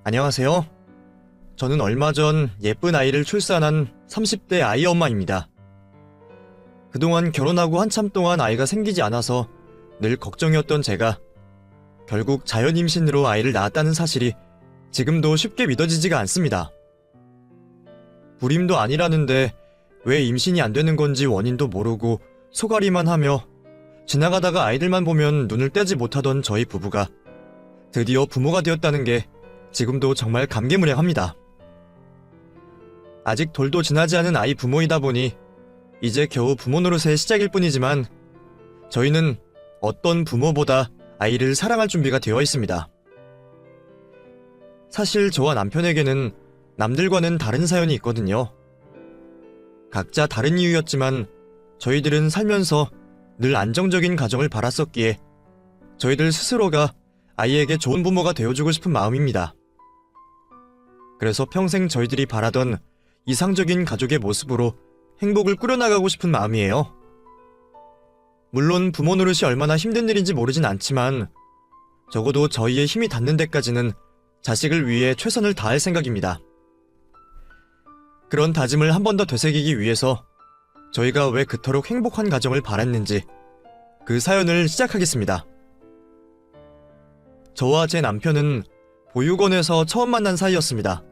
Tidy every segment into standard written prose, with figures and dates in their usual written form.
안녕하세요. 저는 얼마 전 예쁜 아이를 출산한 30대 아이 엄마입니다. 그동안 결혼하고 한참 동안 아이가 생기지 않아서 늘 걱정이었던 제가 결국 자연 임신으로 아이를 낳았다는 사실이 지금도 쉽게 믿어지지가 않습니다. 불임도 아니라는데 왜 임신이 안 되는 건지 원인도 모르고 소가리만 하며 지나가다가 아이들만 보면 눈을 떼지 못하던 저희 부부가 드디어 부모가 되었다는 게 지금도 정말 감개무량합니다. 아직 돌도 지나지 않은 아이 부모이다 보니 이제 겨우 부모 노릇의 시작일 뿐이지만 저희는 어떤 부모보다 아이를 사랑할 준비가 되어 있습니다. 사실 저와 남편에게는 남들과는 다른 사연이 있거든요. 각자 다른 이유였지만 저희들은 살면서 늘 안정적인 가정을 바랐었기에 저희들 스스로가 아이에게 좋은 부모가 되어주고 싶은 마음입니다. 그래서 평생 저희들이 바라던 이상적인 가족의 모습으로 행복을 꾸려나가고 싶은 마음이에요. 물론 부모 노릇이 얼마나 힘든 일인지 모르진 않지만 적어도 저희의 힘이 닿는 데까지는 자식을 위해 최선을 다할 생각입니다. 그런 다짐을 한 번 더 되새기기 위해서 저희가 왜 그토록 행복한 가정을 바랐는지 그 사연을 시작하겠습니다. 저와 제 남편은 보육원에서 처음 만난 사이였습니다.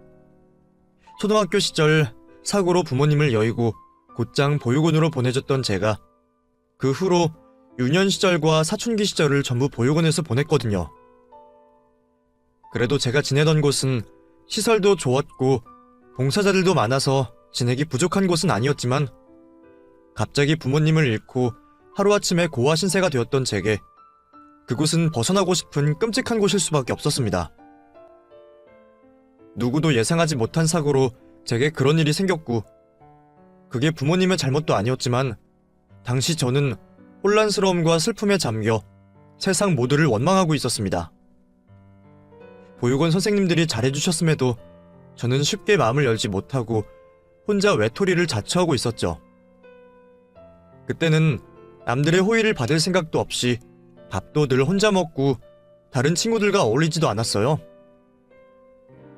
초등학교 시절 사고로 부모님을 여의고 곧장 보육원으로 보내줬던 제가 그 후로 유년 시절과 사춘기 시절을 전부 보육원에서 보냈거든요. 그래도 제가 지내던 곳은 시설도 좋았고 봉사자들도 많아서 지내기 부족한 곳은 아니었지만 갑자기 부모님을 잃고 하루아침에 고아 신세가 되었던 제게 그곳은 벗어나고 싶은 끔찍한 곳일 수밖에 없었습니다. 누구도 예상하지 못한 사고로 제게 그런 일이 생겼고 그게 부모님의 잘못도 아니었지만 당시 저는 혼란스러움과 슬픔에 잠겨 세상 모두를 원망하고 있었습니다. 보육원 선생님들이 잘해주셨음에도 저는 쉽게 마음을 열지 못하고 혼자 외톨이를 자처하고 있었죠. 그때는 남들의 호의를 받을 생각도 없이 밥도 늘 혼자 먹고 다른 친구들과 어울리지도 않았어요.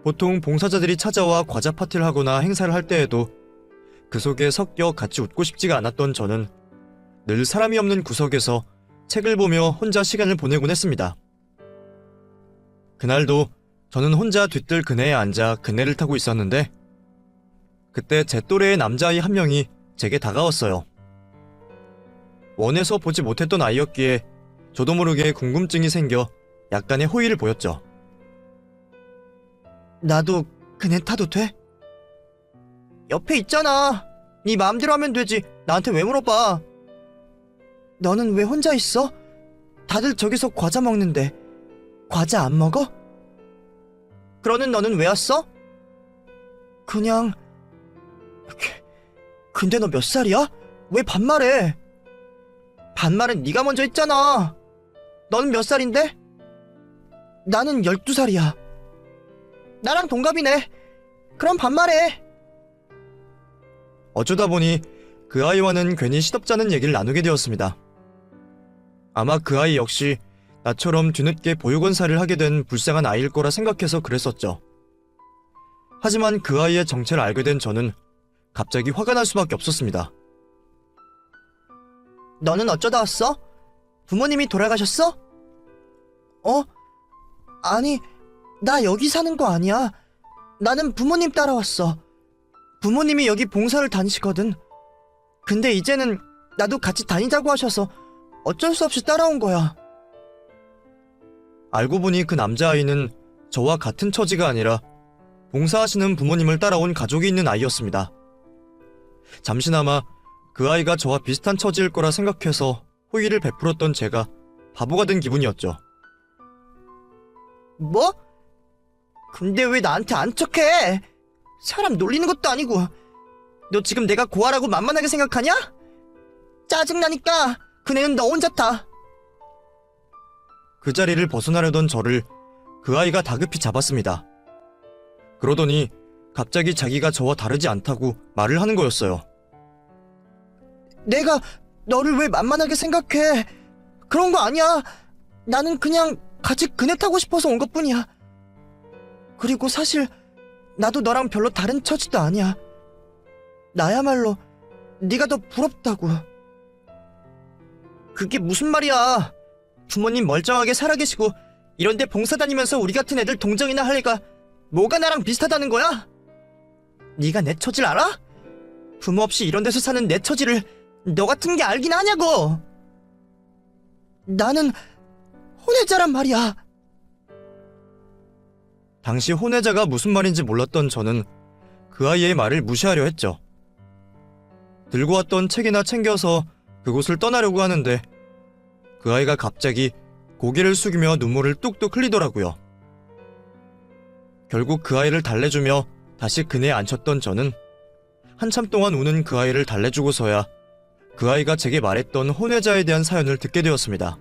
보통 봉사자들이 찾아와 과자 파티를 하거나 행사를 할 때에도 그 속에 섞여 같이 웃고 싶지가 않았던 저는 늘 사람이 없는 구석에서 책을 보며 혼자 시간을 보내곤 했습니다. 그날도 저는 혼자 뒤뜰 그네에 앉아 그네를 타고 있었는데 그때 제 또래의 남자아이 한 명이 제게 다가왔어요. 원해서 보지 못했던 아이였기에 저도 모르게 궁금증이 생겨 약간의 호의를 보였죠. 나도 그네 타도 돼? 옆에 있잖아. 네 마음대로 하면 되지. 나한테 왜 물어봐? 너는 왜 혼자 있어? 다들 저기서 과자 먹는데 과자 안 먹어? 그러는 너는 왜 왔어? 그냥... 근데 너 몇 살이야? 왜 반말해? 반말은 네가 먼저 했잖아. 너는 몇 살인데? 나는 12살이야. 나랑 동갑이네. 그럼 반말해. 어쩌다 보니 그 아이와는 괜히 시덥잖은 얘기를 나누게 되었습니다. 아마 그 아이 역시 나처럼 뒤늦게 보육원살이를 하게 된 불쌍한 아이일 거라 생각해서 그랬었죠. 하지만 그 아이의 정체를 알게 된 저는 갑자기 화가 날 수밖에 없었습니다. 너는 어쩌다 왔어? 부모님이 돌아가셨어? 아니, 나 여기 사는 거 아니야. 나는 부모님 따라왔어. 부모님이 여기 봉사를 다니시거든. 근데 이제는 나도 같이 다니자고 하셔서 어쩔 수 없이 따라온 거야. 알고 보니 그 남자아이는 저와 같은 처지가 아니라 봉사하시는 부모님을 따라온 가족이 있는 아이였습니다. 잠시나마 그 아이가 저와 비슷한 처지일 거라 생각해서 호의를 베풀었던 제가 바보가 된 기분이었죠. 뭐? 근데 왜 나한테 안 척해? 사람 놀리는 것도 아니고. 너 지금 내가 고아라고 만만하게 생각하냐? 짜증나니까 그네는 너 혼자 타. 그 자리를 벗어나려던 저를 그 아이가 다급히 잡았습니다. 그러더니 갑자기 자기가 저와 다르지 않다고 말을 하는 거였어요. 내가 너를 왜 만만하게 생각해? 그런 거 아니야. 나는 그냥 같이 그네 타고 싶어서 온 것뿐이야. 그리고 사실 나도 너랑 별로 다른 처지도 아니야. 나야말로 네가 더 부럽다고. 그게 무슨 말이야. 부모님 멀쩡하게 살아계시고 이런데 봉사 다니면서 우리 같은 애들 동정이나 할 애가 뭐가 나랑 비슷하다는 거야? 네가 내 처지를 알아? 부모 없이 이런 데서 사는 내 처지를 너 같은 게 알긴 하냐고. 나는 혼외자란 말이야. 당시 혼외자가 무슨 말인지 몰랐던 저는 그 아이의 말을 무시하려 했죠. 들고 왔던 책이나 챙겨서 그곳을 떠나려고 하는데 그 아이가 갑자기 고개를 숙이며 눈물을 뚝뚝 흘리더라고요. 결국 그 아이를 달래주며 다시 그네에 앉혔던 저는 한참 동안 우는 그 아이를 달래주고서야 그 아이가 제게 말했던 혼외자에 대한 사연을 듣게 되었습니다.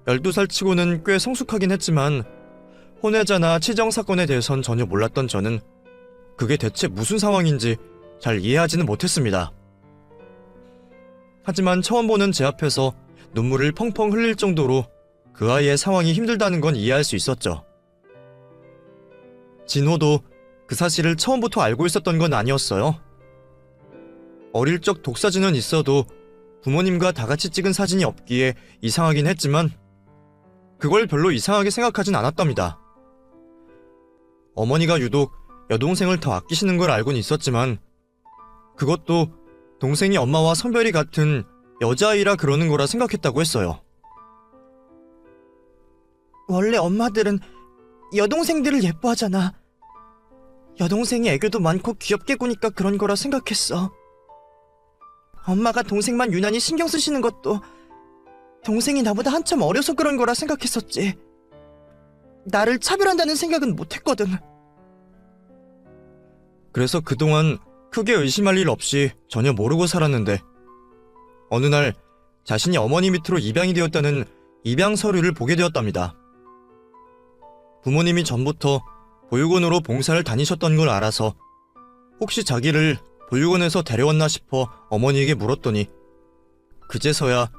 12살 치고는 꽤 성숙하긴 했지만 혼외자나 치정 사건에 대해선 전혀 몰랐던 저는 그게 대체 무슨 상황인지 잘 이해하지는 못했습니다. 하지만 처음 보는 제 앞에서 눈물을 펑펑 흘릴 정도로 그 아이의 상황이 힘들다는 건 이해할 수 있었죠. 진호도 그 사실을 처음부터 알고 있었던 건 아니었어요. 어릴 적 독사진은 있어도 부모님과 다 같이 찍은 사진이 없기에 이상하긴 했지만 그걸 별로 이상하게 생각하진 않았답니다. 어머니가 유독 여동생을 더 아끼시는 걸 알고는 있었지만 그것도 동생이 엄마와 성별이 같은 여자아이라 그러는 거라 생각했다고 했어요. 원래 엄마들은 여동생들을 예뻐하잖아. 여동생이 애교도 많고 귀엽게 구니까 그런 거라 생각했어. 엄마가 동생만 유난히 신경 쓰시는 것도 동생이 나보다 한참 어려서 그런 거라 생각했었지. 나를 차별한다는 생각은 못했거든. 그래서 그동안 크게 의심할 일 없이 전혀 모르고 살았는데 어느 날 자신이 어머니 밑으로 입양이 되었다는 입양 서류를 보게 되었답니다. 부모님이 전부터 보육원으로 봉사를 다니셨던 걸 알아서 혹시 자기를 보육원에서 데려왔나 싶어 어머니에게 물었더니 그제서야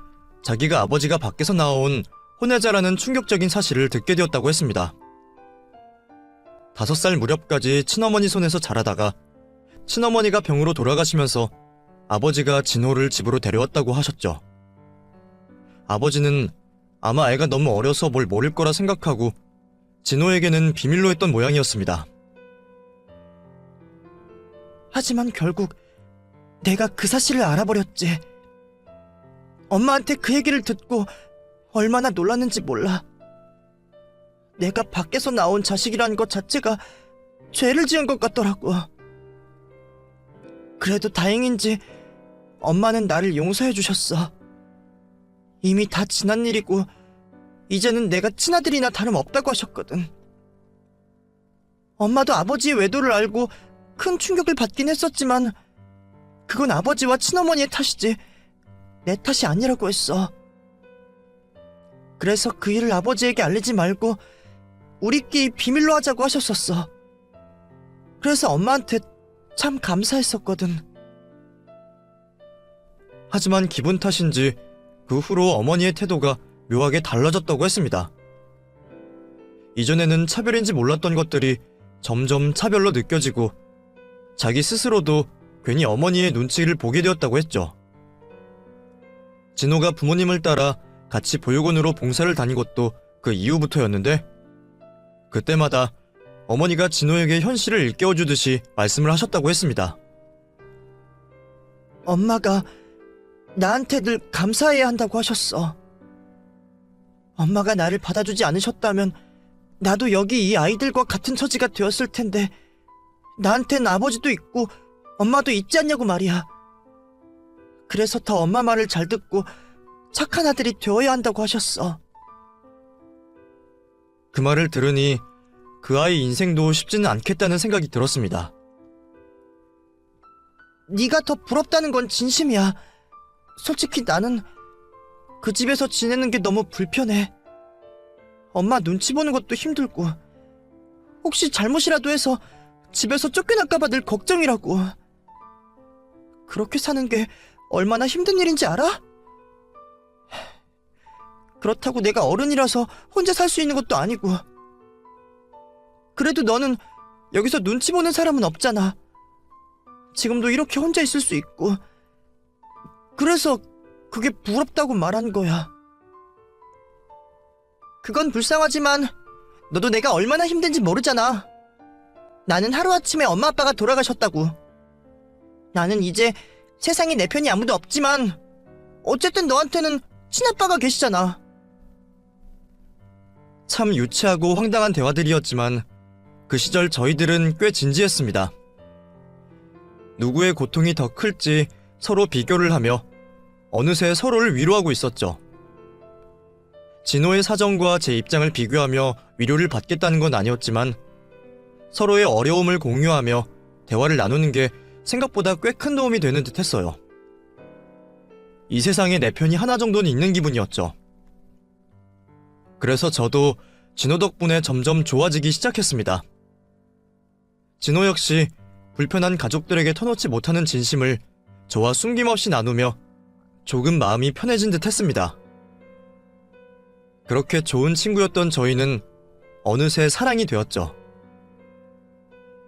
자기가 아버지가 밖에서 나온 혼외자라는 충격적인 사실을 듣게 되었다고 했습니다. 5살 무렵까지 친어머니 손에서 자라다가 친어머니가 병으로 돌아가시면서 아버지가 진호를 집으로 데려왔다고 하셨죠. 아버지는 아마 애가 너무 어려서 뭘 모를 거라 생각하고 진호에게는 비밀로 했던 모양이었습니다. 하지만 결국 내가 그 사실을 알아버렸지. 엄마한테 그 얘기를 듣고 얼마나 놀랐는지 몰라. 내가 밖에서 나온 자식이라는 것 자체가 죄를 지은 것 같더라고. 그래도 다행인지 엄마는 나를 용서해 주셨어. 이미 다 지난 일이고 이제는 내가 친아들이나 다름없다고 하셨거든. 엄마도 아버지의 외도를 알고 큰 충격을 받긴 했었지만 그건 아버지와 친어머니의 탓이지 내 탓이 아니라고 했어. 그래서 그 일을 아버지에게 알리지 말고 우리끼리 비밀로 하자고 하셨었어. 그래서 엄마한테 참 감사했었거든. 하지만 기분 탓인지 그 후로 어머니의 태도가 묘하게 달라졌다고 했습니다. 이전에는 차별인지 몰랐던 것들이 점점 차별로 느껴지고 자기 스스로도 괜히 어머니의 눈치를 보게 되었다고 했죠. 진호가 부모님을 따라 같이 보육원으로 봉사를 다닌 것도 그 이후부터였는데 그때마다 어머니가 진호에게 현실을 일깨워주듯이 말씀을 하셨다고 했습니다. 엄마가 나한테 늘 감사해야 한다고 하셨어. 엄마가 나를 받아주지 않으셨다면 나도 여기 이 아이들과 같은 처지가 되었을 텐데 나한텐 아버지도 있고 엄마도 있지 않냐고 말이야. 그래서 더 엄마 말을 잘 듣고 착한 아들이 되어야 한다고 하셨어. 그 말을 들으니 그 아이 인생도 쉽지는 않겠다는 생각이 들었습니다. 네가 더 부럽다는 건 진심이야. 솔직히 나는 그 집에서 지내는 게 너무 불편해. 엄마 눈치 보는 것도 힘들고 혹시 잘못이라도 해서 집에서 쫓겨날까봐 늘 걱정이라고. 그렇게 사는 게 얼마나 힘든 일인지 알아? 그렇다고 내가 어른이라서 혼자 살 수 있는 것도 아니고 그래도 너는 여기서 눈치 보는 사람은 없잖아. 지금도 이렇게 혼자 있을 수 있고. 그래서 그게 부럽다고 말한 거야. 그건 불쌍하지만 너도 내가 얼마나 힘든지 모르잖아. 나는 하루아침에 엄마 아빠가 돌아가셨다고. 나는 이제 세상에 내 편이 아무도 없지만 어쨌든 너한테는 친아빠가 계시잖아. 참 유치하고 황당한 대화들이었지만 그 시절 저희들은 꽤 진지했습니다. 누구의 고통이 더 클지 서로 비교를 하며 어느새 서로를 위로하고 있었죠. 진호의 사정과 제 입장을 비교하며 위로를 받겠다는 건 아니었지만 서로의 어려움을 공유하며 대화를 나누는 게 생각보다 꽤 큰 도움이 되는 듯 했어요. 이 세상에 내 편이 하나 정도는 있는 기분이었죠. 그래서 저도 진호 덕분에 점점 좋아지기 시작했습니다. 진호 역시 불편한 가족들에게 터놓지 못하는 진심을 저와 숨김없이 나누며 조금 마음이 편해진 듯 했습니다. 그렇게 좋은 친구였던 저희는 어느새 사랑이 되었죠.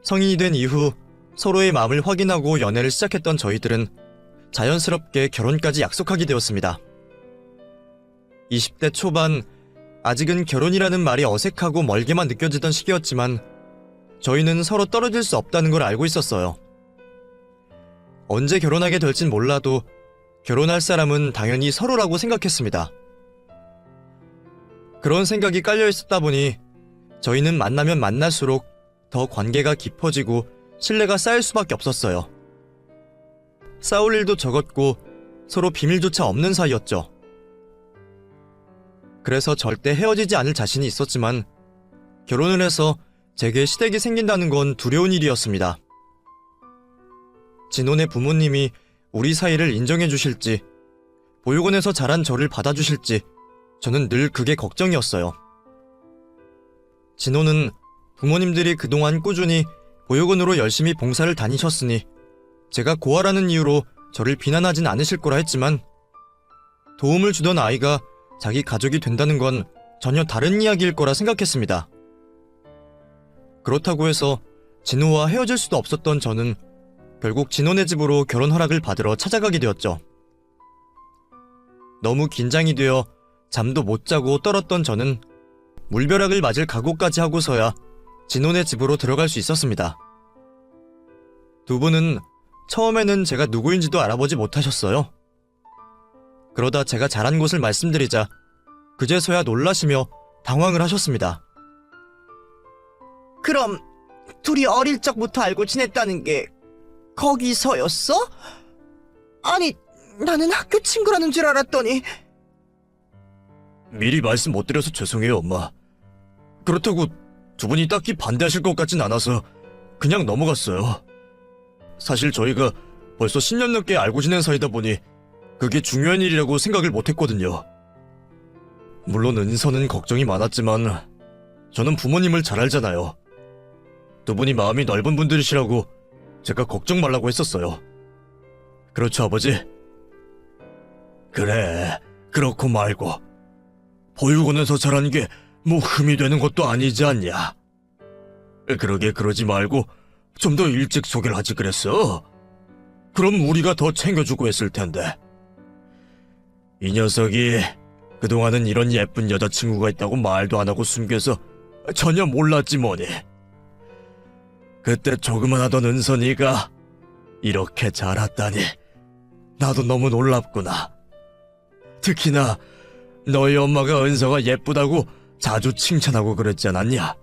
성인이 된 이후 서로의 마음을 확인하고 연애를 시작했던 저희들은 자연스럽게 결혼까지 약속하게 되었습니다. 20대 초반, 아직은 결혼이라는 말이 어색하고 멀게만 느껴지던 시기였지만 저희는 서로 떨어질 수 없다는 걸 알고 있었어요. 언제 결혼하게 될진 몰라도 결혼할 사람은 당연히 서로라고 생각했습니다. 그런 생각이 깔려 있었다 보니 저희는 만나면 만날수록 더 관계가 깊어지고 신뢰가 쌓일 수밖에 없었어요. 싸울 일도 적었고 서로 비밀조차 없는 사이였죠. 그래서 절대 헤어지지 않을 자신이 있었지만 결혼을 해서 제게 시댁이 생긴다는 건 두려운 일이었습니다. 진혼의 부모님이 우리 사이를 인정해 주실지, 보육원에서 자란 저를 받아주실지 저는 늘 그게 걱정이었어요. 진호는 부모님들이 그동안 꾸준히 보육원으로 열심히 봉사를 다니셨으니 제가 고아라는 이유로 저를 비난하진 않으실 거라 했지만 도움을 주던 아이가 자기 가족이 된다는 건 전혀 다른 이야기일 거라 생각했습니다. 그렇다고 해서 진호와 헤어질 수도 없었던 저는 결국 진호네 집으로 결혼 허락을 받으러 찾아가게 되었죠. 너무 긴장이 되어 잠도 못 자고 떨었던 저는 물벼락을 맞을 각오까지 하고서야 진호네 집으로 들어갈 수 있었습니다. 두 분은 처음에는 제가 누구인지도 알아보지 못하셨어요. 그러다 제가 잘한 곳을 말씀드리자 그제서야 놀라시며 당황을 하셨습니다. 그럼 둘이 어릴 적부터 알고 지냈다는 게 거기서였어? 아니, 나는 학교 친구라는 줄 알았더니. 미리 말씀 못 드려서 죄송해요, 엄마. 그렇다고 두 분이 딱히 반대하실 것 같진 않아서 그냥 넘어갔어요. 사실 저희가 벌써 10년 넘게 알고 지낸 사이다 보니 그게 중요한 일이라고 생각을 못 했거든요. 물론 은서는 걱정이 많았지만 저는 부모님을 잘 알잖아요. 두 분이 마음이 넓은 분들이시라고 제가 걱정 말라고 했었어요. 그렇죠, 아버지? 그래, 그렇고 말고 보육원에서 자란 게 뭐 흠이 되는 것도 아니지 않냐. 그러게 그러지 말고 좀 더 일찍 소개를 하지 그랬어. 그럼 우리가 더 챙겨주고 했을 텐데. 이 녀석이 그동안은 이런 예쁜 여자친구가 있다고 말도 안 하고 숨겨서 전혀 몰랐지 뭐니. 그때 조그만하던 은선이가 이렇게 자랐다니 나도 너무 놀랍구나. 특히나 너희 엄마가 은서가 예쁘다고 자주 칭찬하고 그랬지 않았냐?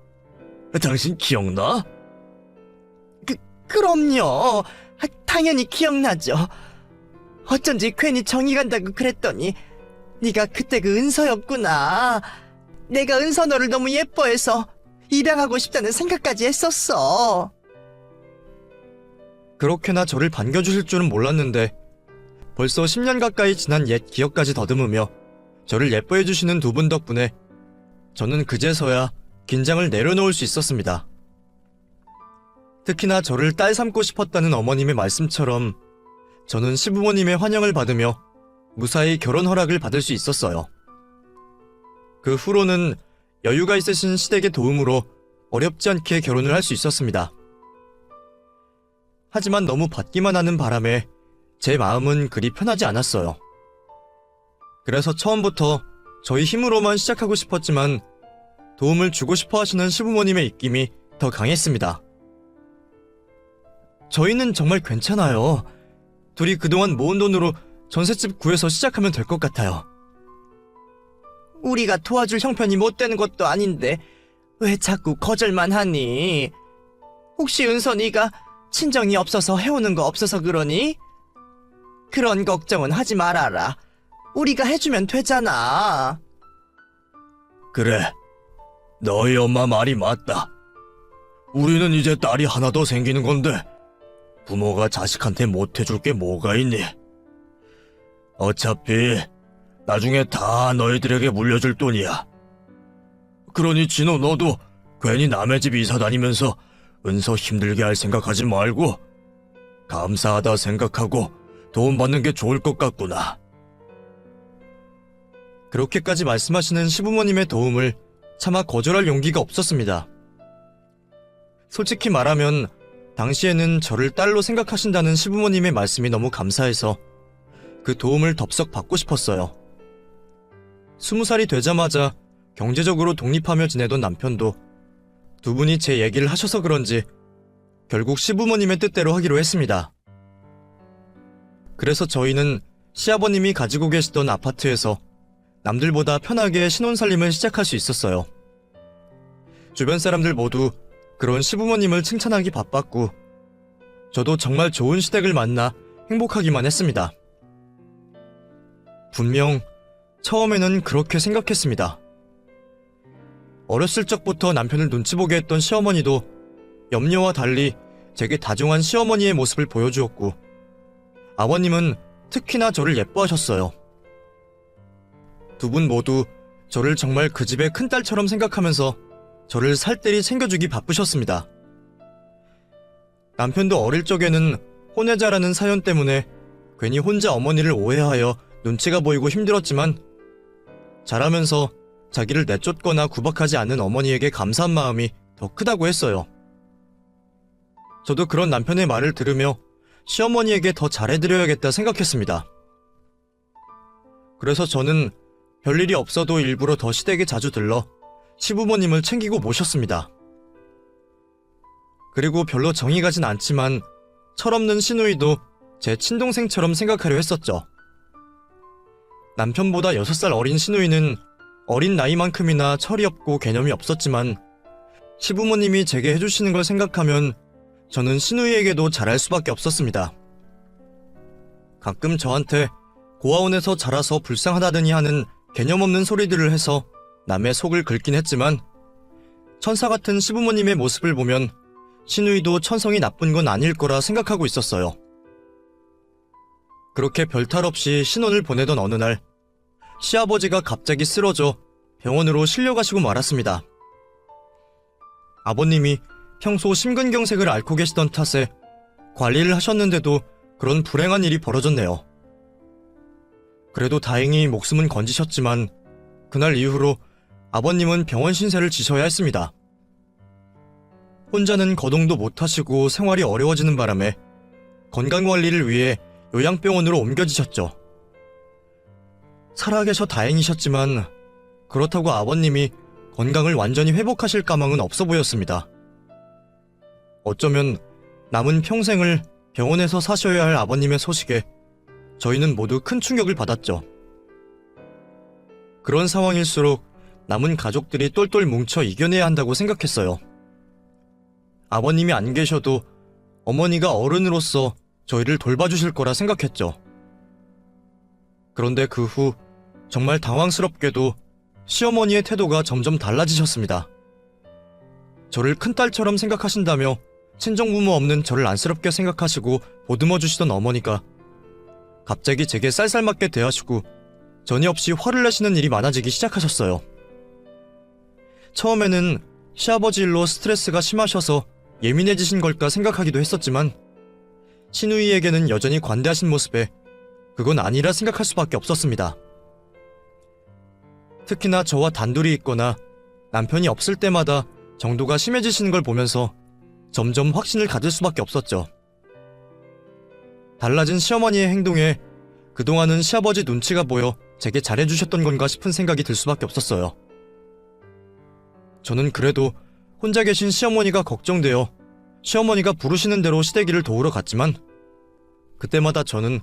당신 기억나? 그럼요. 당연히 기억나죠. 어쩐지 괜히 정이 간다고 그랬더니 네가 그때 그 은서였구나. 내가 은서 너를 너무 예뻐해서 입양하고 싶다는 생각까지 했었어. 그렇게나 저를 반겨주실 줄은 몰랐는데 벌써 10년 가까이 지난 옛 기억까지 더듬으며 저를 예뻐해주시는 두 분 덕분에 저는 그제서야 긴장을 내려놓을 수 있었습니다. 특히나 저를 딸 삼고 싶었다는 어머님의 말씀처럼 저는 시부모님의 환영을 받으며 무사히 결혼 허락을 받을 수 있었어요. 그 후로는 여유가 있으신 시댁의 도움으로 어렵지 않게 결혼을 할 수 있었습니다. 하지만 너무 받기만 하는 바람에 제 마음은 그리 편하지 않았어요. 그래서 처음부터 저희 힘으로만 시작하고 싶었지만 도움을 주고 싶어 하시는 시부모님의 입김이 더 강했습니다. 저희는 정말 괜찮아요. 둘이 그동안 모은 돈으로 전셋집 구해서 시작하면 될 것 같아요. 우리가 도와줄 형편이 못 되는 것도 아닌데 왜 자꾸 거절만 하니? 혹시 은선이가 친정이 없어서 해오는 거 없어서 그러니? 그런 걱정은 하지 말아라. 우리가 해주면 되잖아. 그래, 너희 엄마 말이 맞다. 우리는 이제 딸이 하나 더 생기는 건데 부모가 자식한테 못 해줄 게 뭐가 있니? 어차피 나중에 다 너희들에게 물려줄 돈이야. 그러니 진호, 너도 괜히 남의 집 이사 다니면서 은서 힘들게 할 생각하지 말고 감사하다 생각하고 도움받는 게 좋을 것 같구나. 그렇게까지 말씀하시는 시부모님의 도움을 차마 거절할 용기가 없었습니다. 솔직히 말하면 당시에는 저를 딸로 생각하신다는 시부모님의 말씀이 너무 감사해서 그 도움을 덥석 받고 싶었어요. 20살이 되자마자 경제적으로 독립하며 지내던 남편도 두 분이 제 얘기를 하셔서 그런지 결국 시부모님의 뜻대로 하기로 했습니다. 그래서 저희는 시아버님이 가지고 계시던 아파트에서 남들보다 편하게 신혼살림을 시작할 수 있었어요. 주변 사람들 모두 그런 시부모님을 칭찬하기 바빴고 저도 정말 좋은 시댁을 만나 행복하기만 했습니다. 분명 처음에는 그렇게 생각했습니다. 어렸을 적부터 남편을 눈치 보게 했던 시어머니도 염려와 달리 제게 다정한 시어머니의 모습을 보여주었고 아버님은 특히나 저를 예뻐하셨어요. 두 분 모두 저를 정말 그 집의 큰딸처럼 생각하면서 저를 살뜰히 챙겨주기 바쁘셨습니다. 남편도 어릴 적에는 혼외자라는 사연 때문에 괜히 혼자 어머니를 오해하여 눈치가 보이고 힘들었지만 자라면서 자기를 내쫓거나 구박하지 않는 어머니에게 감사한 마음이 더 크다고 했어요. 저도 그런 남편의 말을 들으며 시어머니에게 더 잘해드려야겠다 생각했습니다. 그래서 저는 별일이 없어도 일부러 더 시댁에 자주 들러 시부모님을 챙기고 모셨습니다. 그리고 별로 정이 가진 않지만 철없는 시누이도 제 친동생처럼 생각하려 했었죠. 남편보다 6살 어린 시누이는 어린 나이만큼이나 철이 없고 개념이 없었지만 시부모님이 제게 해주시는 걸 생각하면 저는 시누이에게도 잘할 수밖에 없었습니다. 가끔 저한테 고아원에서 자라서 불쌍하다더니 하는 개념 없는 소리들을 해서 남의 속을 긁긴 했지만 천사 같은 시부모님의 모습을 보면 시누이도 천성이 나쁜 건 아닐 거라 생각하고 있었어요. 그렇게 별탈 없이 신혼을 보내던 어느 날 시아버지가 갑자기 쓰러져 병원으로 실려가시고 말았습니다. 아버님이 평소 심근경색을 앓고 계시던 탓에 관리를 하셨는데도 그런 불행한 일이 벌어졌네요. 그래도 다행히 목숨은 건지셨지만 그날 이후로 아버님은 병원 신세를 지셔야 했습니다. 혼자는 거동도 못하시고 생활이 어려워지는 바람에 건강관리를 위해 요양병원으로 옮겨지셨죠. 살아계셔 다행이셨지만 그렇다고 아버님이 건강을 완전히 회복하실 가망은 없어 보였습니다. 어쩌면 남은 평생을 병원에서 사셔야 할 아버님의 소식에 저희는 모두 큰 충격을 받았죠. 그런 상황일수록 남은 가족들이 똘똘 뭉쳐 이겨내야 한다고 생각했어요. 아버님이 안 계셔도 어머니가 어른으로서 저희를 돌봐주실 거라 생각했죠. 그런데 그 후 정말 당황스럽게도 시어머니의 태도가 점점 달라지셨습니다. 저를 큰딸처럼 생각하신다며 친정부모 없는 저를 안쓰럽게 생각하시고 보듬어 주시던 어머니가 갑자기 제게 쌀쌀맞게 대하시고 전이 없이 화를 내시는 일이 많아지기 시작하셨어요. 처음에는 시아버지 일로 스트레스가 심하셔서 예민해지신 걸까 생각하기도 했었지만 시누이에게는 여전히 관대하신 모습에 그건 아니라 생각할 수밖에 없었습니다. 특히나 저와 단둘이 있거나 남편이 없을 때마다 정도가 심해지시는 걸 보면서 점점 확신을 가질 수밖에 없었죠. 달라진 시어머니의 행동에 그동안은 시아버지 눈치가 보여 제게 잘해주셨던 건가 싶은 생각이 들 수밖에 없었어요. 저는 그래도 혼자 계신 시어머니가 걱정되어 시어머니가 부르시는 대로 시댁일을 도우러 갔지만 그때마다 저는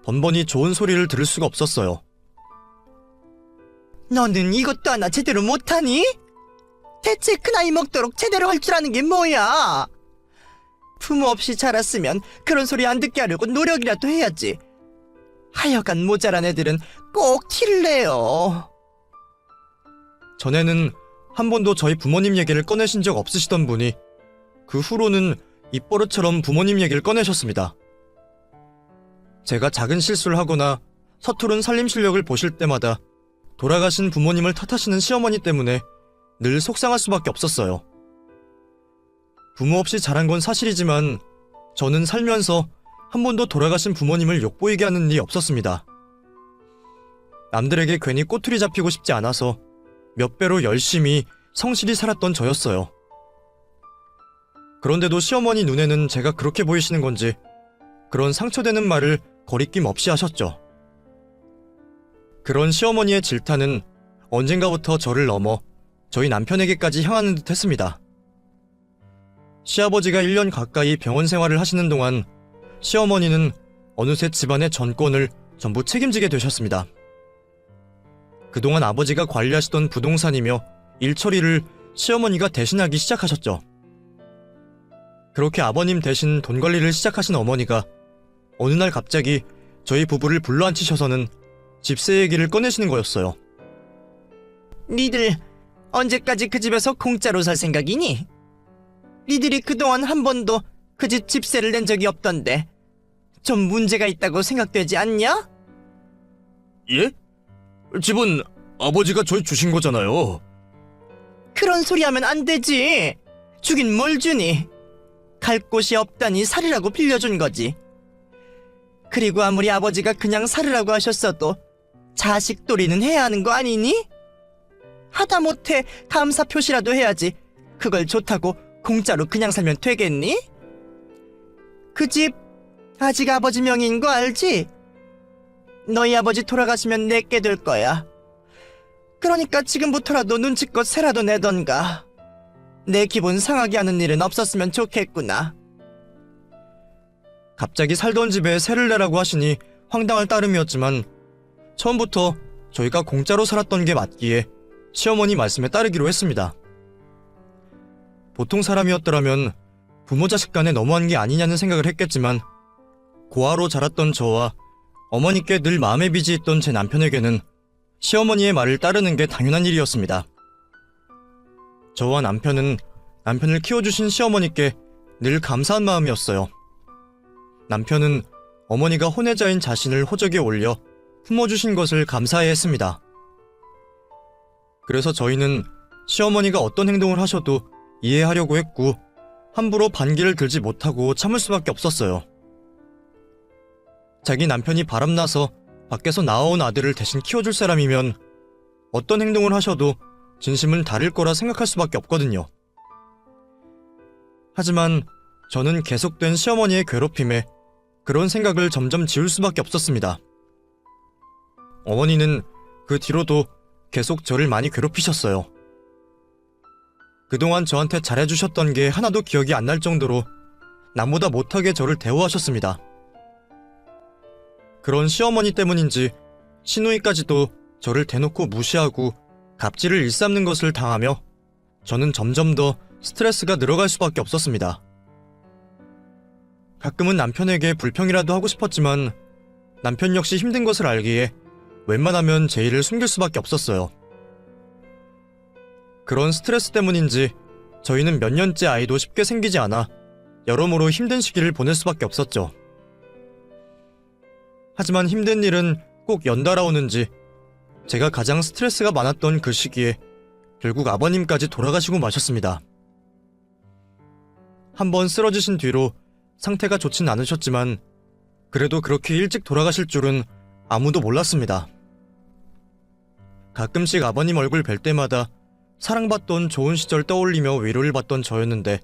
번번이 좋은 소리를 들을 수가 없었어요. 너는 이것도 하나 제대로 못하니? 대체 그 나이 먹도록 제대로 할 줄 아는 게 뭐야? 부모 없이 자랐으면 그런 소리 안 듣게 하려고 노력이라도 해야지. 하여간 모자란 애들은 꼭 티를 내요. 전에는 한 번도 저희 부모님 얘기를 꺼내신 적 없으시던 분이 그 후로는 입버릇처럼 부모님 얘기를 꺼내셨습니다. 제가 작은 실수를 하거나 서투른 살림 실력을 보실 때마다 돌아가신 부모님을 탓하시는 시어머니 때문에 늘 속상할 수밖에 없었어요. 부모 없이 자란 건 사실이지만 저는 살면서 한 번도 돌아가신 부모님을 욕보이게 하는 일이 없었습니다. 남들에게 괜히 꼬투리 잡히고 싶지 않아서 몇 배로 열심히 성실히 살았던 저였어요. 그런데도 시어머니 눈에는 제가 그렇게 보이시는 건지 그런 상처되는 말을 거리낌 없이 하셨죠. 그런 시어머니의 질타는 언젠가부터 저를 넘어 저희 남편에게까지 향하는 듯 했습니다. 시아버지가 1년 가까이 병원 생활을 하시는 동안 시어머니는 어느새 집안의 전권을 전부 책임지게 되셨습니다. 그동안 아버지가 관리하시던 부동산이며 일처리를 시어머니가 대신하기 시작하셨죠. 그렇게 아버님 대신 돈 관리를 시작하신 어머니가 어느 날 갑자기 저희 부부를 불러앉히셔서는 집세 얘기를 꺼내시는 거였어요. 니들 언제까지 그 집에서 공짜로 살 생각이니? 니들이 그동안 한 번도 그 집 집세를 낸 적이 없던데 좀 문제가 있다고 생각되지 않냐? 예? 집은 아버지가 저희 주신 거잖아요. 그런 소리 하면 안 되지. 주긴 뭘 주니? 갈 곳이 없다니 살으라고 빌려준 거지. 그리고 아무리 아버지가 그냥 살으라고 하셨어도 자식 도리는 해야 하는 거 아니니? 하다못해 감사 표시라도 해야지. 그걸 좋다고 공짜로 그냥 살면 되겠니? 그 집 아직 아버지 명의인 거 알지? 너희 아버지 돌아가시면 내게 될 거야. 그러니까 지금부터라도 눈치껏 세라도 내던가. 내 기분 상하게 하는 일은 없었으면 좋겠구나. 갑자기 살던 집에 세를 내라고 하시니 황당할 따름이었지만 처음부터 저희가 공짜로 살았던 게 맞기에 시어머니 말씀에 따르기로 했습니다. 보통 사람이었더라면 부모 자식 간에 너무한 게 아니냐는 생각을 했겠지만 고아로 자랐던 저와 어머니께 늘 마음의 빚이 있던 제 남편에게는 시어머니의 말을 따르는 게 당연한 일이었습니다. 저와 남편은 남편을 키워주신 시어머니께 늘 감사한 마음이었어요. 남편은 어머니가 혼외자인 자신을 호적에 올려 품어주신 것을 감사해했습니다. 그래서 저희는 시어머니가 어떤 행동을 하셔도 이해하려고 했고 함부로 반기를 들지 못하고 참을 수밖에 없었어요. 자기 남편이 바람나서 밖에서 나와온 아들을 대신 키워줄 사람이면 어떤 행동을 하셔도 진심은 다를 거라 생각할 수밖에 없거든요. 하지만 저는 계속된 시어머니의 괴롭힘에 그런 생각을 점점 지울 수밖에 없었습니다. 어머니는 그 뒤로도 계속 저를 많이 괴롭히셨어요. 그동안 저한테 잘해주셨던 게 하나도 기억이 안 날 정도로 남보다 못하게 저를 대우하셨습니다. 그런 시어머니 때문인지 시누이까지도 저를 대놓고 무시하고 갑질을 일삼는 것을 당하며 저는 점점 더 스트레스가 늘어갈 수밖에 없었습니다. 가끔은 남편에게 불평이라도 하고 싶었지만 남편 역시 힘든 것을 알기에 웬만하면 제 일을 숨길 수밖에 없었어요. 그런 스트레스 때문인지 저희는 몇 년째 아이도 쉽게 생기지 않아 여러모로 힘든 시기를 보낼 수밖에 없었죠. 하지만 힘든 일은 꼭 연달아 오는지 제가 가장 스트레스가 많았던 그 시기에 결국 아버님까지 돌아가시고 마셨습니다. 한번 쓰러지신 뒤로 상태가 좋진 않으셨지만 그래도 그렇게 일찍 돌아가실 줄은 아무도 몰랐습니다. 가끔씩 아버님 얼굴 뵐 때마다 사랑받던 좋은 시절 떠올리며 위로를 받던 저였는데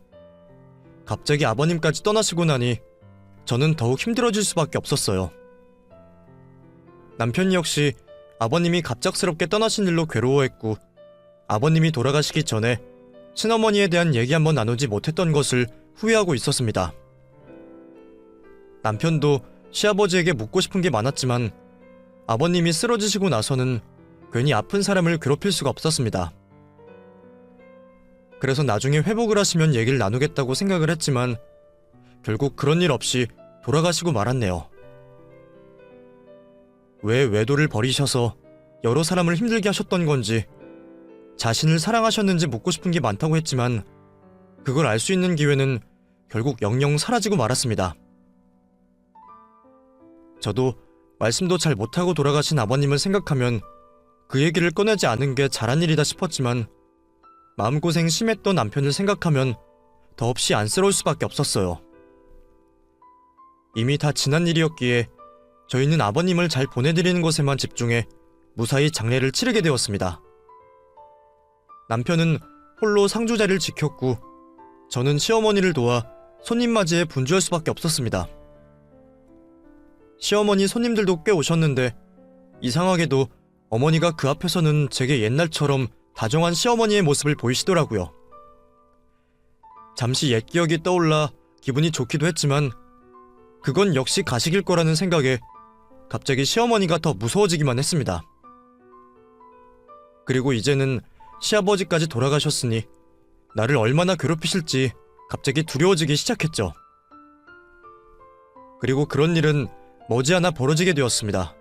갑자기 아버님까지 떠나시고 나니 저는 더욱 힘들어질 수밖에 없었어요. 남편 역시 아버님이 갑작스럽게 떠나신 일로 괴로워했고 아버님이 돌아가시기 전에 친어머니에 대한 얘기 한번 나누지 못했던 것을 후회하고 있었습니다. 남편도 시아버지에게 묻고 싶은 게 많았지만 아버님이 쓰러지시고 나서는 괜히 아픈 사람을 괴롭힐 수가 없었습니다. 그래서 나중에 회복을 하시면 얘기를 나누겠다고 생각을 했지만 결국 그런 일 없이 돌아가시고 말았네요. 왜 외도를 버리셔서 여러 사람을 힘들게 하셨던 건지, 자신을 사랑하셨는지 묻고 싶은 게 많다고 했지만 그걸 알 수 있는 기회는 결국 영영 사라지고 말았습니다. 저도 말씀도 잘 못하고 돌아가신 아버님을 생각하면 그 얘기를 꺼내지 않은 게 잘한 일이다 싶었지만 마음고생 심했던 남편을 생각하면 더없이 안쓰러울 수밖에 없었어요. 이미 다 지난 일이었기에 저희는 아버님을 잘 보내드리는 것에만 집중해 무사히 장례를 치르게 되었습니다. 남편은 홀로 상주 자리를 지켰고 저는 시어머니를 도와 손님 맞이에 분주할 수밖에 없었습니다. 시어머니 손님들도 꽤 오셨는데 이상하게도 어머니가 그 앞에서는 제게 옛날처럼 다정한 시어머니의 모습을 보이시더라고요. 잠시 옛 기억이 떠올라 기분이 좋기도 했지만 그건 역시 가식일 거라는 생각에 갑자기 시어머니가 더 무서워지기만 했습니다. 그리고 이제는 시아버지까지 돌아가셨으니 나를 얼마나 괴롭히실지 갑자기 두려워지기 시작했죠. 그리고 그런 일은 머지않아 벌어지게 되었습니다.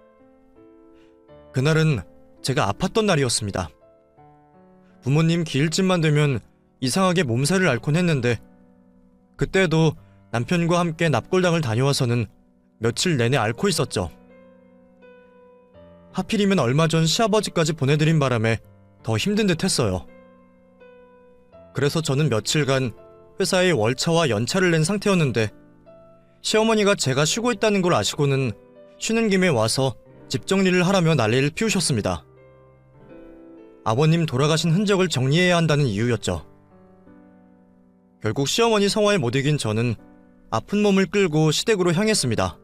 그날은 제가 아팠던 날이었습니다. 부모님 기일쯤만 되면 이상하게 몸살을 앓곤 했는데 그때도 남편과 함께 납골당을 다녀와서는 며칠 내내 앓고 있었죠. 하필이면 얼마 전 시아버지까지 보내드린 바람에 더 힘든 듯 했어요. 그래서 저는 며칠간 회사에 월차와 연차를 낸 상태였는데 시어머니가 제가 쉬고 있다는 걸 아시고는 쉬는 김에 와서 집 정리를 하라며 난리를 피우셨습니다. 아버님 돌아가신 흔적을 정리해야 한다는 이유였죠. 결국 시어머니 성화에 못 이긴 저는 아픈 몸을 끌고 시댁으로 향했습니다.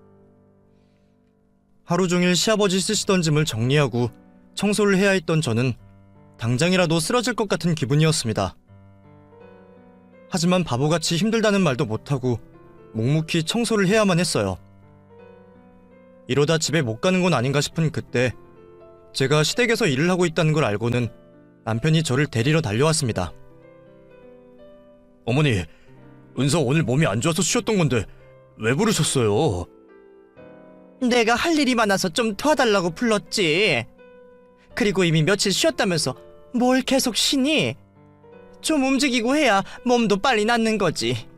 하루 종일 시아버지 쓰시던 짐을 정리하고 청소를 해야 했던 저는 당장이라도 쓰러질 것 같은 기분이었습니다. 하지만 바보같이 힘들다는 말도 못하고 묵묵히 청소를 해야만 했어요. 이러다 집에 못 가는 건 아닌가 싶은 그때 제가 시댁에서 일을 하고 있다는 걸 알고는 남편이 저를 데리러 달려왔습니다. 어머니, 은서 오늘 몸이 안 좋아서 쉬었던 건데 왜 부르셨어요? 내가 할 일이 많아서 좀 도와달라고 불렀지. 그리고 이미 며칠 쉬었다면서 뭘 계속 쉬니? 좀 움직이고 해야 몸도 빨리 낫는 거지.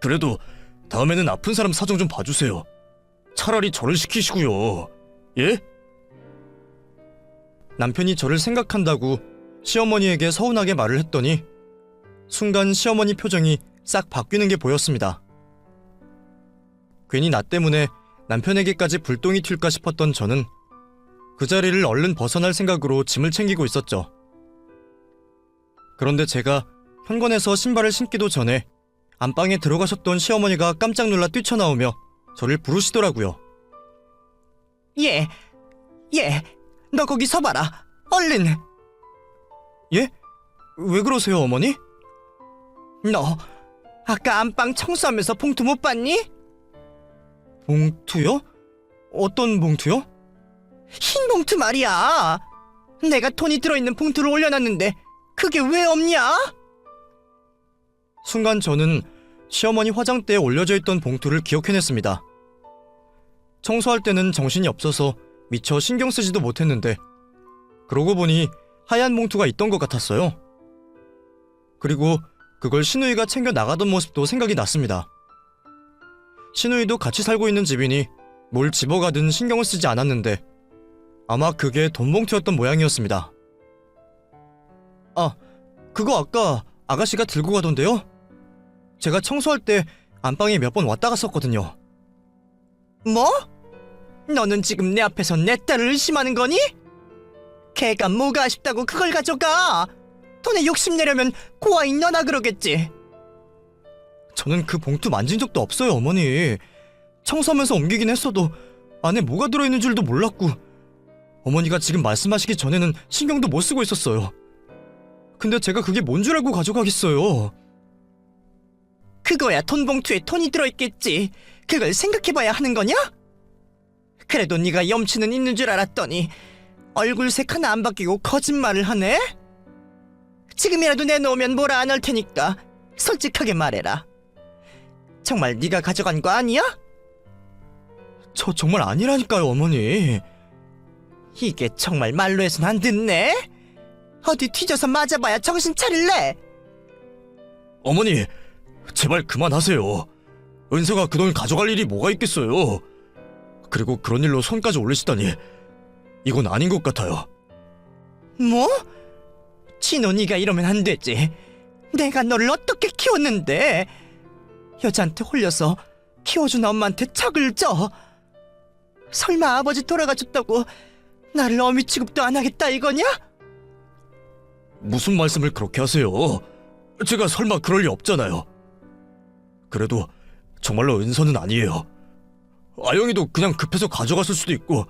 그래도 다음에는 아픈 사람 사정 좀 봐주세요. 차라리 저를 시키시고요. 예? 남편이 저를 생각한다고 시어머니에게 서운하게 말을 했더니 순간 시어머니 표정이 싹 바뀌는 게 보였습니다. 괜히 나 때문에 남편에게까지 불똥이 튈까 싶었던 저는 그 자리를 얼른 벗어날 생각으로 짐을 챙기고 있었죠. 그런데 제가 현관에서 신발을 신기도 전에 안방에 들어가셨던 시어머니가 깜짝 놀라 뛰쳐나오며 저를 부르시더라고요. 예, 너 거기 서봐라. 얼른. 예? 왜 그러세요, 어머니? 너 아까 안방 청소하면서 봉투 못 봤니? 봉투요? 어떤 봉투요? 흰 봉투 말이야. 내가 돈이 들어있는 봉투를 올려놨는데 그게 왜 없냐? 순간 저는 시어머니 화장대에 올려져 있던 봉투를 기억해냈습니다. 청소할 때는 정신이 없어서 미처 신경 쓰지도 못했는데 그러고 보니 하얀 봉투가 있던 것 같았어요. 그리고 그걸 시누이가 챙겨 나가던 모습도 생각이 났습니다. 시누이도 같이 살고 있는 집이니 뭘 집어가든 신경을 쓰지 않았는데 아마 그게 돈 봉투였던 모양이었습니다. 아, 그거 아까 아가씨가 들고 가던데요? 제가 청소할 때 안방에 몇 번 왔다 갔었거든요. 뭐? 너는 지금 내 앞에서 내 딸을 의심하는 거니? 걔가 뭐가 아쉽다고 그걸 가져가? 돈에 욕심내려면 고아인 너나 그러겠지. 저는 그 봉투 만진 적도 없어요, 어머니. 청소하면서 옮기긴 했어도 안에 뭐가 들어있는 줄도 몰랐고 어머니가 지금 말씀하시기 전에는 신경도 못 쓰고 있었어요. 근데 제가 그게 뭔 줄 알고 가져가겠어요. 그거야 돈 봉투에 돈이 들어있겠지. 그걸 생각해봐야 하는 거냐? 그래도 네가 염치는 있는 줄 알았더니 얼굴색 하나 안 바뀌고 거짓말을 하네? 지금이라도 내놓으면 뭐라 안 할 테니까 솔직하게 말해라. 정말 네가 가져간 거 아니야? 저 정말 아니라니까요, 어머니. 이게 정말 말로 해선 안 듣네? 어디 뒤져서 맞아봐야 정신 차릴래? 어머니, 제발 그만하세요. 은서가 그 돈 가져갈 일이 뭐가 있겠어요. 그리고 그런 일로 손까지 올리시다니 이건 아닌 것 같아요. 뭐? 진호 네가 이러면 안 되지. 내가 너를 어떻게 키웠는데 여자한테 홀려서 키워준 엄마한테 척을 져. 설마 아버지 돌아가셨다고 나를 어미 취급도 안 하겠다 이거냐? 무슨 말씀을 그렇게 하세요? 제가 설마 그럴 리 없잖아요. 그래도 정말로 은서는 아니에요. 아영이도 그냥 급해서 가져갔을 수도 있고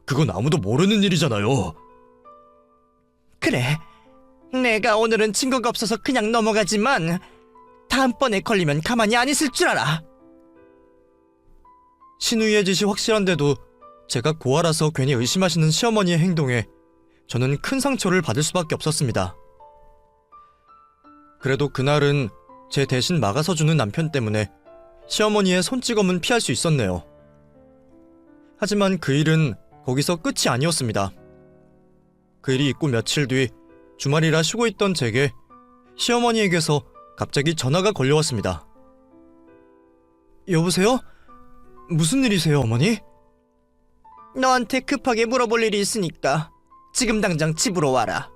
그건 아무도 모르는 일이잖아요. 그래, 내가 오늘은 증거가 없어서 그냥 넘어가지만 다음번에 걸리면 가만히 안 있을 줄 알아. 신우이의 짓이 확실한데도 제가 고아라서 괜히 의심하시는 시어머니의 행동에 저는 큰 상처를 받을 수밖에 없었습니다. 그래도 그날은 제 대신 막아서주는 남편 때문에 시어머니의 손찌검은 피할 수 있었네요. 하지만 그 일은 거기서 끝이 아니었습니다. 그 일이 있고 며칠 뒤 주말이라 쉬고 있던 제게 시어머니에게서 갑자기 전화가 걸려왔습니다. 여보세요? 무슨 일이세요, 어머니? 너한테 급하게 물어볼 일이 있으니까 지금 당장 집으로 와라.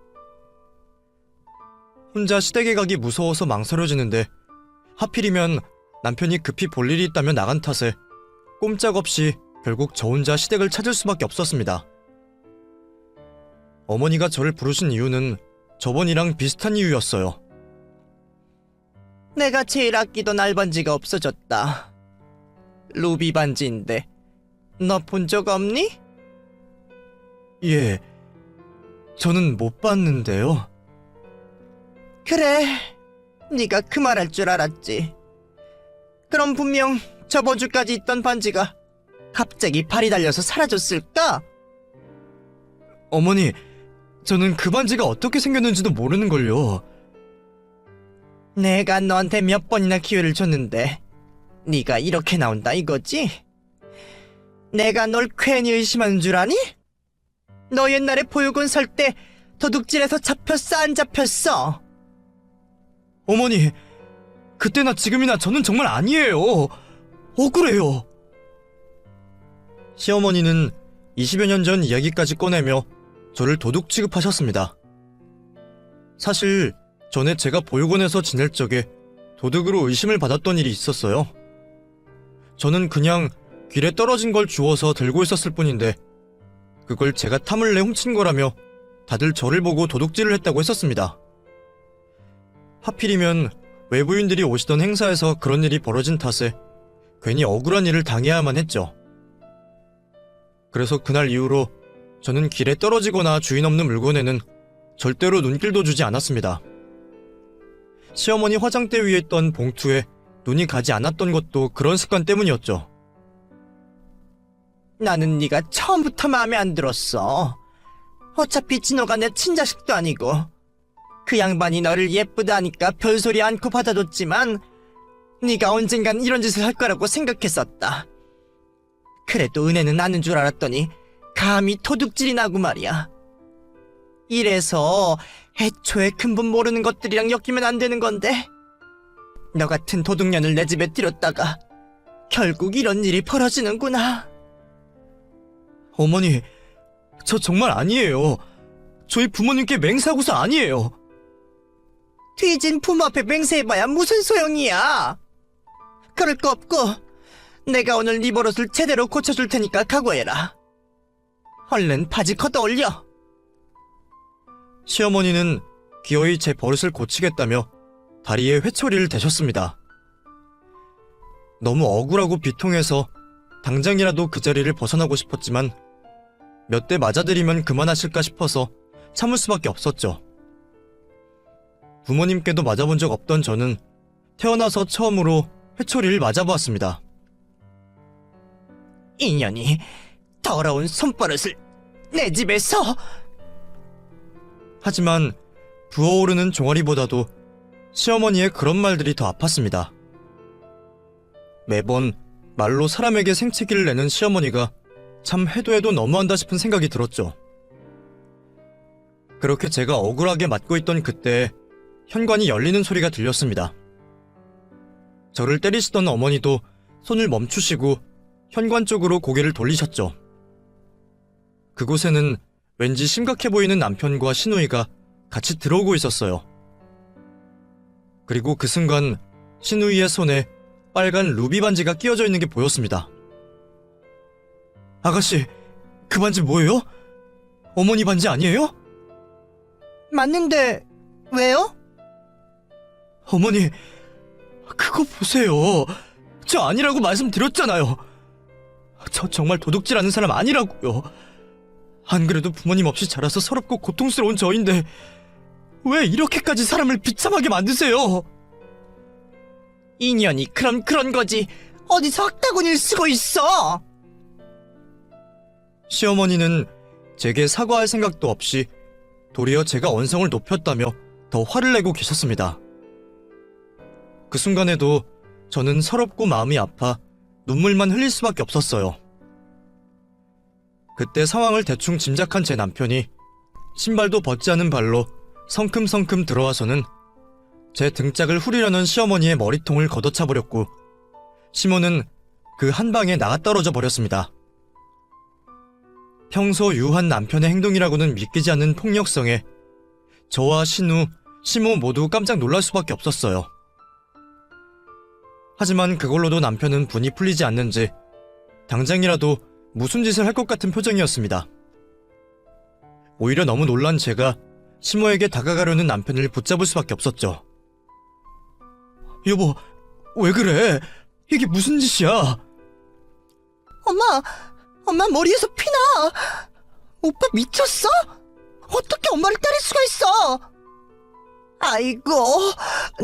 혼자 시댁에 가기 무서워서 망설여지는데 하필이면 남편이 급히 볼 일이 있다며 나간 탓에 꼼짝없이 결국 저 혼자 시댁을 찾을 수밖에 없었습니다. 어머니가 저를 부르신 이유는 저번이랑 비슷한 이유였어요. 내가 제일 아끼던 알반지가 없어졌다. 루비 반지인데 너 본 적 없니? 예, 저는 못 봤는데요. 그래, 네가 그 말 할 줄 알았지. 그럼 분명 저번 주까지 있던 반지가 갑자기 발이 달려서 사라졌을까? 어머니, 저는 그 반지가 어떻게 생겼는지도 모르는걸요. 내가 너한테 몇 번이나 기회를 줬는데 네가 이렇게 나온다 이거지? 내가 널 괜히 의심하는 줄 아니? 너 옛날에 보육원 살 때 도둑질해서 잡혔어 안 잡혔어? 어머니, 그때나 지금이나 저는 정말 아니에요. 억울해요. 시어머니는 20여 년 전 이야기까지 꺼내며 저를 도둑 취급하셨습니다. 사실 전에 제가 보육원에서 지낼 적에 도둑으로 의심을 받았던 일이 있었어요. 저는 그냥 길에 떨어진 걸 주워서 들고 있었을 뿐인데 그걸 제가 탐을 내 훔친 거라며 다들 저를 보고 도둑질을 했다고 했었습니다. 하필이면 외부인들이 오시던 행사에서 그런 일이 벌어진 탓에 괜히 억울한 일을 당해야만 했죠. 그래서 그날 이후로 저는 길에 떨어지거나 주인 없는 물건에는 절대로 눈길도 주지 않았습니다. 시어머니 화장대 위에 있던 봉투에 눈이 가지 않았던 것도 그런 습관 때문이었죠. 나는 네가 처음부터 마음에 안 들었어. 어차피 진호가 내 친자식도 아니고 그 양반이 너를 예쁘다 하니까 별소리 않고 받아줬지만 네가 언젠간 이런 짓을 할 거라고 생각했었다. 그래도 은혜는 아는 줄 알았더니 감히 도둑질이 나고 말이야. 이래서 애초에 근본 모르는 것들이랑 엮이면 안 되는 건데 너 같은 도둑년을 내 집에 들였다가 결국 이런 일이 벌어지는구나. 어머니, 저 정말 아니에요. 저희 부모님께 맹세하고서 아니에요. 뒤진 부모 앞에 맹세해봐야 무슨 소용이야. 그럴 거 없고 내가 오늘 네 버릇을 제대로 고쳐줄 테니까 각오해라. 얼른 바지 걷어 올려. 시어머니는 기어이 제 버릇을 고치겠다며 다리에 회초리를 대셨습니다. 너무 억울하고 비통해서 당장이라도 그 자리를 벗어나고 싶었지만 몇 대 맞아들이면 그만하실까 싶어서 참을 수밖에 없었죠. 부모님께도 맞아본 적 없던 저는 태어나서 처음으로 회초리를 맞아보았습니다. 인연이 더러운 손버릇을 내 집에서. 하지만 부어오르는 종아리보다도 시어머니의 그런 말들이 더 아팠습니다. 매번 말로 사람에게 생채기를 내는 시어머니가 참 해도 너무한다 싶은 생각이 들었죠. 그렇게 제가 억울하게 맞고 있던 그때 현관이 열리는 소리가 들렸습니다. 저를 때리시던 어머니도 손을 멈추시고 현관 쪽으로 고개를 돌리셨죠. 그곳에는 왠지 심각해 보이는 남편과 시누이가 같이 들어오고 있었어요. 그리고 그 순간 시누이의 손에 빨간 루비 반지가 끼워져 있는 게 보였습니다. 아가씨, 그 반지 뭐예요? 어머니 반지 아니에요? 맞는데 왜요? 어머니, 그거 보세요. 저 아니라고 말씀드렸잖아요. 저 정말 도둑질하는 사람 아니라고요. 안 그래도 부모님 없이 자라서 서럽고 고통스러운 저인데 왜 이렇게까지 사람을 비참하게 만드세요? 인연이 그런 거지. 어디서 학다구니를 쓰고 있어? 시어머니는 제게 사과할 생각도 없이 도리어 제가 언성을 높였다며 더 화를 내고 계셨습니다. 그 순간에도 저는 서럽고 마음이 아파 눈물만 흘릴 수밖에 없었어요. 그때 상황을 대충 짐작한 제 남편이 신발도 벗지 않은 발로 성큼성큼 들어와서는 제 등짝을 후리려는 시어머니의 머리통을 걷어차 버렸고 시모는 그 한 방에 나가 떨어져 버렸습니다. 평소 유한 남편의 행동이라고는 믿기지 않는 폭력성에 저와 신우, 시모 모두 깜짝 놀랄 수밖에 없었어요. 하지만 그걸로도 남편은 분이 풀리지 않는지 당장이라도 무슨 짓을 할 것 같은 표정이었습니다. 오히려 너무 놀란 제가 시모에게 다가가려는 남편을 붙잡을 수밖에 없었죠. 여보, 왜 그래? 이게 무슨 짓이야? 엄마 머리에서 피나. 오빠 미쳤어? 어떻게 엄마를 때릴 수가 있어? 아이고,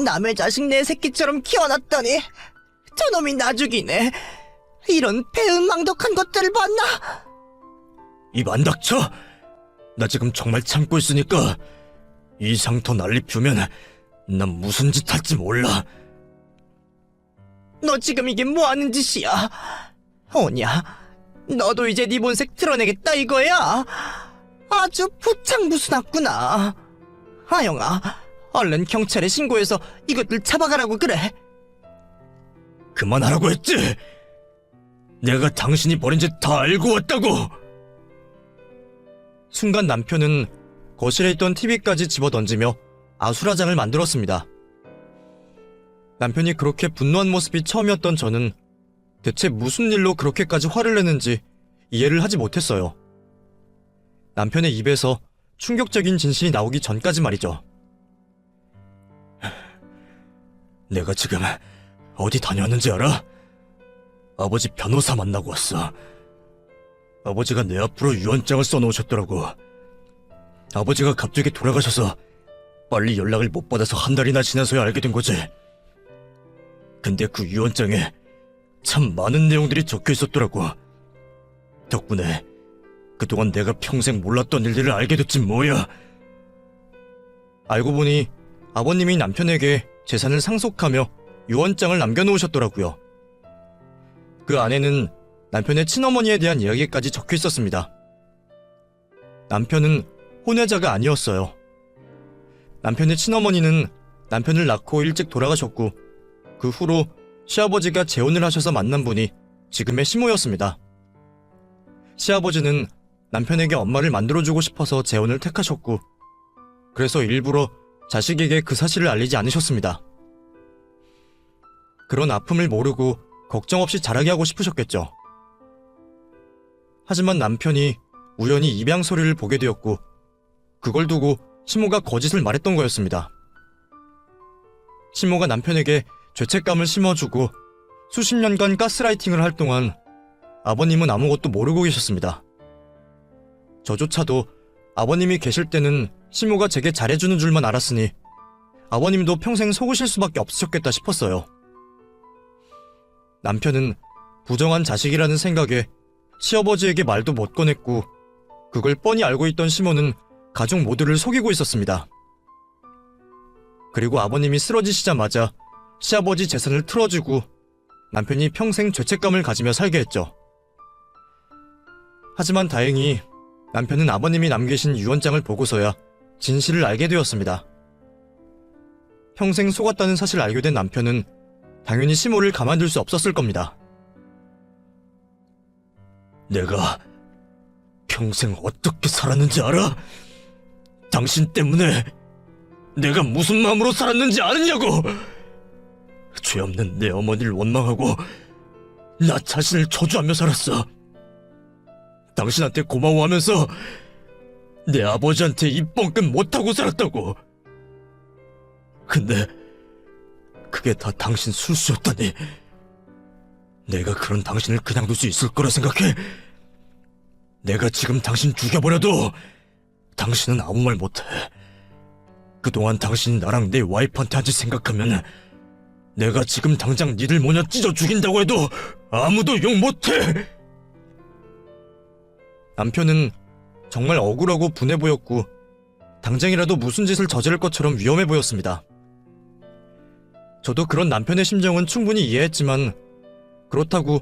남의 자식 내 새끼처럼 키워놨더니 저놈이 나죽이네. 이런 배은망덕한 것들을 봤나? 입 안 닥쳐? 나 지금 정말 참고 있으니까 이 상토 난리 피우면 난 무슨 짓 할지 몰라. 너 지금 이게 뭐하는 짓이야? 오냐, 너도 이제 네 본색 드러내겠다 이거야? 아주 부창부수났구나. 아영아, 얼른 경찰에 신고해서 이것들 잡아가라고 그래. 그만하라고 했지? 내가 당신이 벌인 짓 다 알고 왔다고! 순간 남편은 거실에 있던 TV까지 집어던지며 아수라장을 만들었습니다. 남편이 그렇게 분노한 모습이 처음이었던 저는 대체 무슨 일로 그렇게까지 화를 내는지 이해를 하지 못했어요. 남편의 입에서 충격적인 진실이 나오기 전까지 말이죠. 내가 지금 어디 다녀왔는지 알아? 아버지 변호사 만나고 왔어. 아버지가 내 앞으로 유언장을 써놓으셨더라고. 아버지가 갑자기 돌아가셔서 빨리 연락을 못 받아서 한 달이나 지나서야 알게 된 거지. 근데 그 유언장에 참 많은 내용들이 적혀 있었더라고. 덕분에 그동안 내가 평생 몰랐던 일들을 알게 됐지 뭐야. 알고 보니 아버님이 남편에게 재산을 상속하며 유언장을 남겨놓으셨더라고요. 그 안에는 남편의 친어머니에 대한 이야기까지 적혀 있었습니다. 남편은 혼외자가 아니었어요. 남편의 친어머니는 남편을 낳고 일찍 돌아가셨고 그 후로 시아버지가 재혼을 하셔서 만난 분이 지금의 시모였습니다. 시아버지는 남편에게 엄마를 만들어주고 싶어서 재혼을 택하셨고 그래서 일부러 자식에게 그 사실을 알리지 않으셨습니다. 그런 아픔을 모르고 걱정 없이 자라게 하고 싶으셨겠죠. 하지만 남편이 우연히 입양 서류를 보게 되었고 그걸 두고 시모가 거짓을 말했던 거였습니다. 시모가 남편에게 죄책감을 심어주고 수십 년간 가스라이팅을 할 동안 아버님은 아무것도 모르고 계셨습니다. 저조차도 아버님이 계실 때는 시모가 제게 잘해주는 줄만 알았으니 아버님도 평생 속으실 수밖에 없으셨겠다 싶었어요. 남편은 부정한 자식이라는 생각에 시아버지에게 말도 못 꺼냈고 그걸 뻔히 알고 있던 시모는 가족 모두를 속이고 있었습니다. 그리고 아버님이 쓰러지시자마자 시아버지 재산을 틀어주고 남편이 평생 죄책감을 가지며 살게 했죠. 하지만 다행히 남편은 아버님이 남기신 유언장을 보고서야 진실을 알게 되었습니다. 평생 속았다는 사실을 알게 된 남편은 당연히 시모를 가만둘 수 없었을 겁니다. 내가 평생 어떻게 살았는지 알아? 당신 때문에 내가 무슨 마음으로 살았는지 아느냐고! 죄 없는 내 어머니를 원망하고 나 자신을 저주하며 살았어. 당신한테 고마워하면서 내 아버지한테 입 뻥끗 못하고 살았다고. 근데 그게 다 당신 술수였다니. 내가 그런 당신을 그냥 둘 수 있을 거라 생각해? 내가 지금 당신 죽여버려도 당신은 아무 말 못해. 그동안 당신이 나랑 내 와이프한테 한 짓 생각하면 내가 지금 당장 니들 모녀 찢어 죽인다고 해도 아무도 욕 못해. 남편은 정말 억울하고 분해 보였고 당장이라도 무슨 짓을 저지를 것처럼 위험해 보였습니다. 저도 그런 남편의 심정은 충분히 이해했지만 그렇다고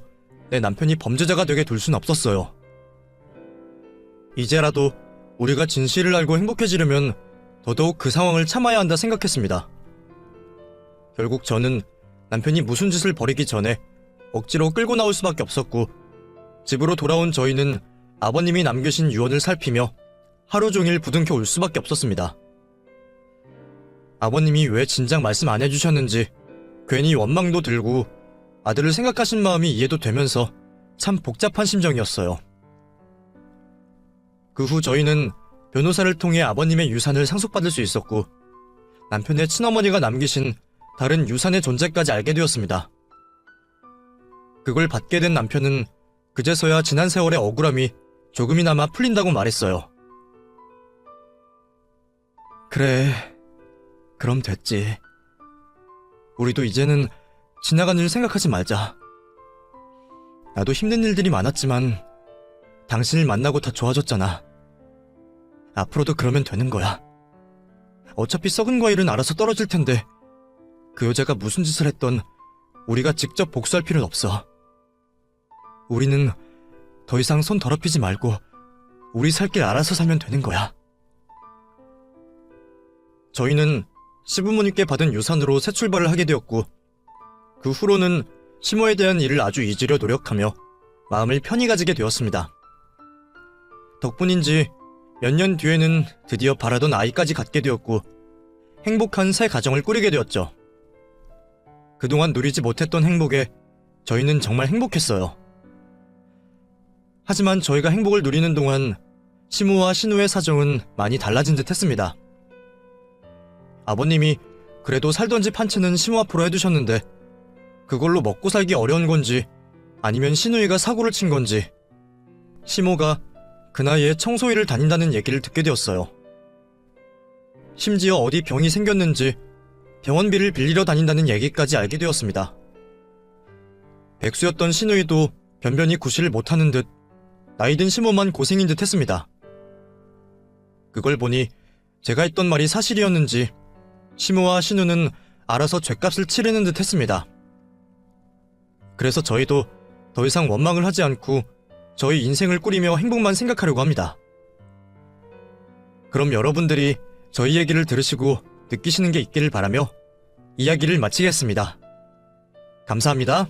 내 남편이 범죄자가 되게 둘 순 없었어요. 이제라도 우리가 진실을 알고 행복해지려면 더더욱 그 상황을 참아야 한다 생각했습니다. 결국 저는 남편이 무슨 짓을 벌이기 전에 억지로 끌고 나올 수밖에 없었고 집으로 돌아온 저희는 아버님이 남기신 유언을 살피며 하루 종일 부둥켜 울 수밖에 없었습니다. 아버님이 왜 진작 말씀 안 해주셨는지 괜히 원망도 들고 아들을 생각하신 마음이 이해도 되면서 참 복잡한 심정이었어요. 그 후 저희는 변호사를 통해 아버님의 유산을 상속받을 수 있었고 남편의 친어머니가 남기신 다른 유산의 존재까지 알게 되었습니다. 그걸 받게 된 남편은 그제서야 지난 세월의 억울함이 조금이나마 풀린다고 말했어요. 그래, 그럼 됐지. 우리도 이제는 지나간 일 생각하지 말자. 나도 힘든 일들이 많았지만 당신을 만나고 다 좋아졌잖아. 앞으로도 그러면 되는 거야. 어차피 썩은 과일은 알아서 떨어질 텐데 그 여자가 무슨 짓을 했던 우리가 직접 복수할 필요는 없어. 우리는 더 이상 손 더럽히지 말고 우리 살 길 알아서 살면 되는 거야. 저희는 시부모님께 받은 유산으로 새 출발을 하게 되었고 그 후로는 시모에 대한 일을 아주 잊으려 노력하며 마음을 편히 가지게 되었습니다. 덕분인지 몇 년 뒤에는 드디어 바라던 아이까지 갖게 되었고 행복한 새 가정을 꾸리게 되었죠. 그동안 누리지 못했던 행복에 저희는 정말 행복했어요. 하지만 저희가 행복을 누리는 동안 시모와 신우의 사정은 많이 달라진 듯 했습니다. 아버님이 그래도 살던 집 한 채는 시모 앞으로 해두셨는데 그걸로 먹고 살기 어려운 건지 아니면 신우이가 사고를 친 건지 시모가 그 나이에 청소일을 다닌다는 얘기를 듣게 되었어요. 심지어 어디 병이 생겼는지 병원비를 빌리러 다닌다는 얘기까지 알게 되었습니다. 백수였던 신우이도 변변히 구실을 못하는 듯 나이든 시모만 고생인 듯 했습니다. 그걸 보니 제가 했던 말이 사실이었는지 시모와 신우는 알아서 죗값을 치르는 듯 했습니다. 그래서 저희도 더 이상 원망을 하지 않고 저희 인생을 꾸리며 행복만 생각하려고 합니다. 그럼 여러분들이 저희 얘기를 들으시고 느끼시는 게 있기를 바라며 이야기를 마치겠습니다. 감사합니다.